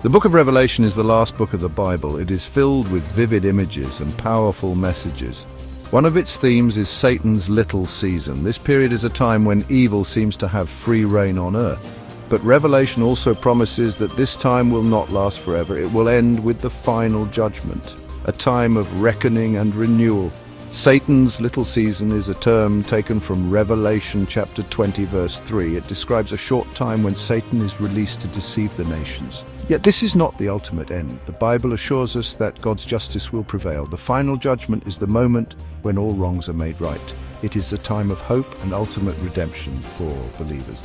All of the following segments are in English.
The book of Revelation is the last book of the Bible. It is filled with vivid images and powerful messages. One of its themes is Satan's little season. This period is a time when evil seems to have free reign on earth. But Revelation also promises that this time will not last forever. It will end with the final judgment, a time of reckoning and renewal. Satan's little season is a term taken from Revelation chapter 20 verse 3. It describes a short time when Satan is released to deceive the nations. Yet this is not the ultimate end. The Bible assures us that God's justice will prevail. The final judgment is the moment when all wrongs are made right. It is a time of hope and ultimate redemption for believers.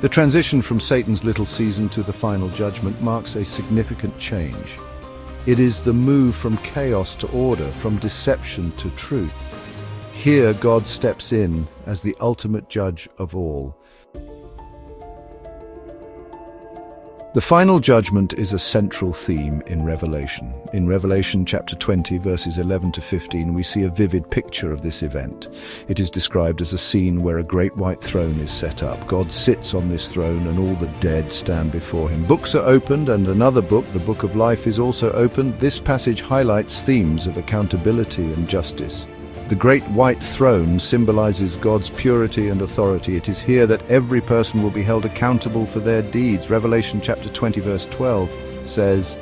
The transition from Satan's little season to the final judgment marks a significant change. It is the move from chaos to order, from deception to truth. Here, God steps in as the ultimate judge of all. The final judgment is a central theme in Revelation. In Revelation chapter 20, verses 11 to 15, we see a vivid picture of this event. It is described as a scene where a great white throne is set up. God sits on this throne and all the dead stand before him. Books are opened and another book, the book of life, is also opened. This passage highlights themes of accountability and justice. The great white throne symbolizes God's purity and authority. It is here that every person will be held accountable for their deeds. Revelation chapter 20 verse 12 says,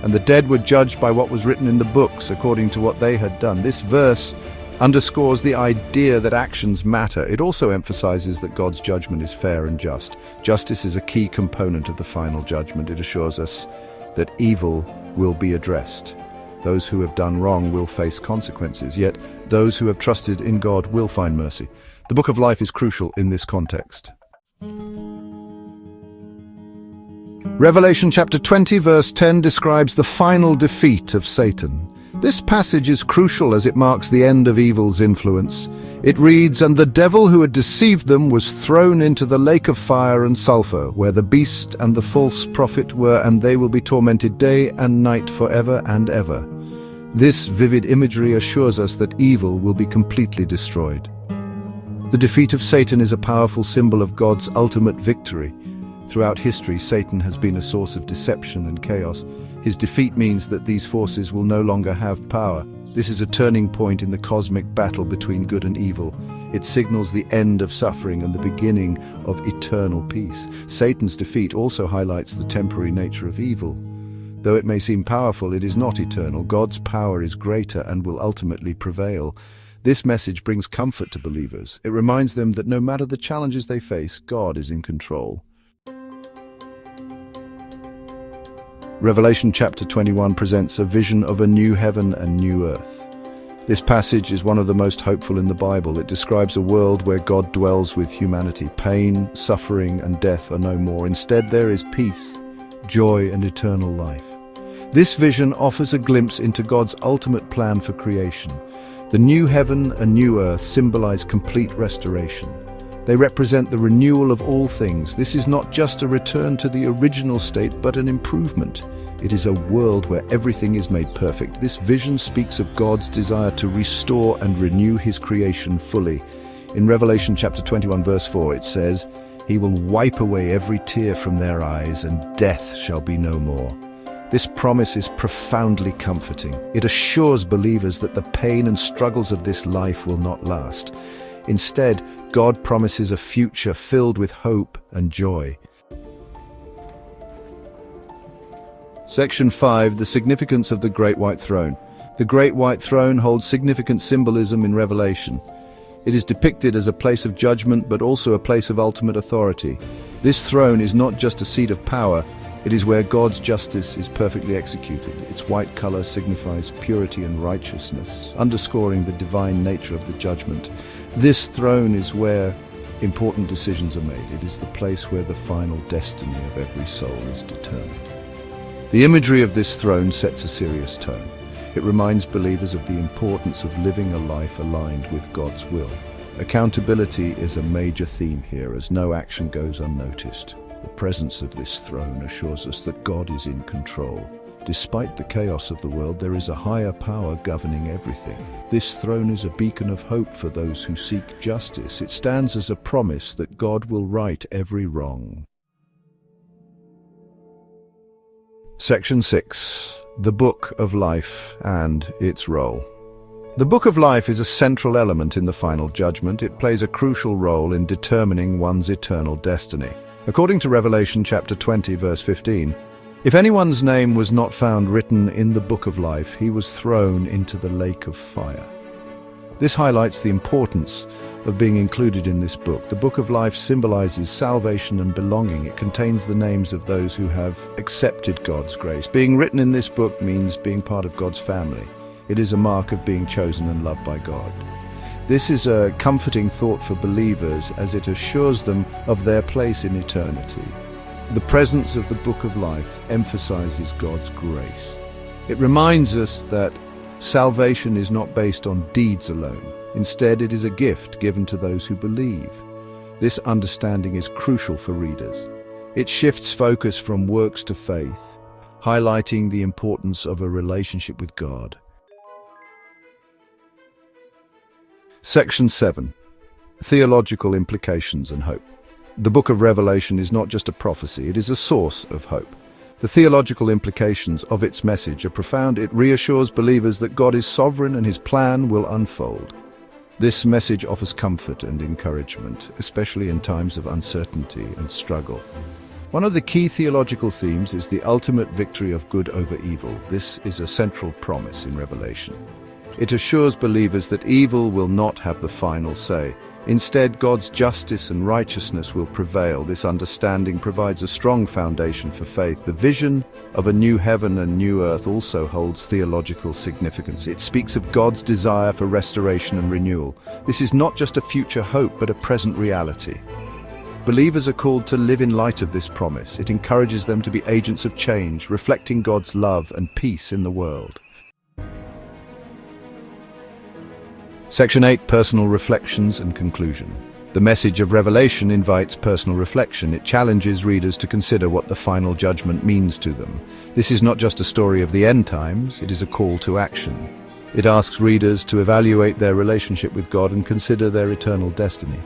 "And the dead were judged by what was written in the books according to what they had done." This verse underscores the idea that actions matter. It also emphasizes that God's judgment is fair and just. Justice is a key component of the final judgment. It assures us that evil will be addressed. Those who have done wrong will face consequences, yet those who have trusted in God will find mercy. The book of life is crucial in this context. Revelation chapter 20 verse 10 describes the final defeat of Satan. This passage is crucial as it marks the end of evil's influence. It reads, "And the devil who had deceived them was thrown into the lake of fire and sulfur, where the beast and the false prophet were, and they will be tormented day and night forever and ever." This vivid imagery assures us that evil will be completely destroyed. The defeat of Satan is a powerful symbol of God's ultimate victory. Throughout history, Satan has been a source of deception and chaos. His defeat means that these forces will no longer have power. This is a turning point in the cosmic battle between good and evil. It signals the end of suffering and the beginning of eternal peace. Satan's defeat also highlights the temporary nature of evil. Though it may seem powerful, it is not eternal. God's power is greater and will ultimately prevail. This message brings comfort to believers. It reminds them that no matter the challenges they face, God is in control. Revelation chapter 21 presents a vision of a new heaven and new earth. This passage is one of the most hopeful in the Bible. It describes a world where God dwells with humanity. Pain, suffering, and death are no more. Instead, there is peace, joy, and eternal life. This vision offers a glimpse into God's ultimate plan for creation. The new heaven and new earth symbolize complete restoration. They represent the renewal of all things. This is not just a return to the original state, but an improvement. It is a world where everything is made perfect. This vision speaks of God's desire to restore and renew his creation fully. In Revelation chapter 21 verse 4 it says, "He will wipe away every tear from their eyes, and death shall be no more." This promise is profoundly comforting. It assures believers that the pain and struggles of this life will not last. Instead, God promises a future filled with hope and joy. Section 5. The significance of the Great White Throne. The Great White Throne holds significant symbolism in Revelation. It is depicted as a place of judgment, but also a place of ultimate authority. This throne is not just a seat of power, it is where God's justice is perfectly executed. Its white color signifies purity and righteousness, underscoring the divine nature of the judgment. This throne is where important decisions are made. It is the place where the final destiny of every soul is determined. The imagery of this throne sets a serious tone. It reminds believers of the importance of living a life aligned with God's will. Accountability is a major theme here, as no action goes unnoticed. The presence of this throne assures us that God is in control. Despite the chaos of the world, there is a higher power governing everything. This throne is a beacon of hope for those who seek justice. It stands as a promise that God will right every wrong. Section 6. The Book of Life and its Role. The Book of Life is a central element in the final judgment. It plays a crucial role in determining one's eternal destiny. According to Revelation chapter 20, verse 15, if anyone's name was not found written in the Book of Life, he was thrown into the lake of fire. This highlights the importance of being included in this book. The Book of Life symbolizes salvation and belonging. It contains the names of those who have accepted God's grace. Being written in this book means being part of God's family. It is a mark of being chosen and loved by God. This is a comforting thought for believers as it assures them of their place in eternity. The presence of the Book of Life emphasizes God's grace. It reminds us that salvation is not based on deeds alone. Instead, it is a gift given to those who believe. This understanding is crucial for readers. It shifts focus from works to faith, highlighting the importance of a relationship with God. Section 7. Theological Implications and Hope. The Book of Revelation is not just a prophecy, it is a source of hope. The theological implications of its message are profound. It reassures believers that God is sovereign and His plan will unfold. This message offers comfort and encouragement, especially in times of uncertainty and struggle. One of the key theological themes is the ultimate victory of good over evil. This is a central promise in Revelation. It assures believers that evil will not have the final say. Instead, God's justice and righteousness will prevail. This understanding provides a strong foundation for faith. The vision of a new heaven and new earth also holds theological significance. It speaks of God's desire for restoration and renewal. This is not just a future hope, but a present reality. Believers are called to live in light of this promise. It encourages them to be agents of change, reflecting God's love and peace in the world. Section 8. Personal Reflections and Conclusion. The message of Revelation invites personal reflection. It challenges readers to consider what the final judgment means to them. This is not just a story of the end times, it is a call to action. It asks readers to evaluate their relationship with God and consider their eternal destiny.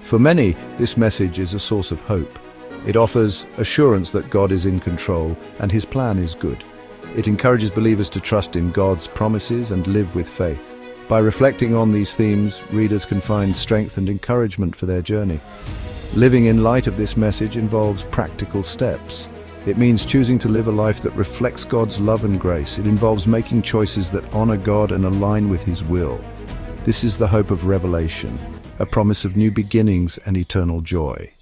For many, this message is a source of hope. It offers assurance that God is in control and His plan is good. It encourages believers to trust in God's promises and live with faith. By reflecting on these themes, readers can find strength and encouragement for their journey. Living in light of this message involves practical steps. It means choosing to live a life that reflects God's love and grace. It involves making choices that honor God and align with His will. This is the hope of Revelation, a promise of new beginnings and eternal joy.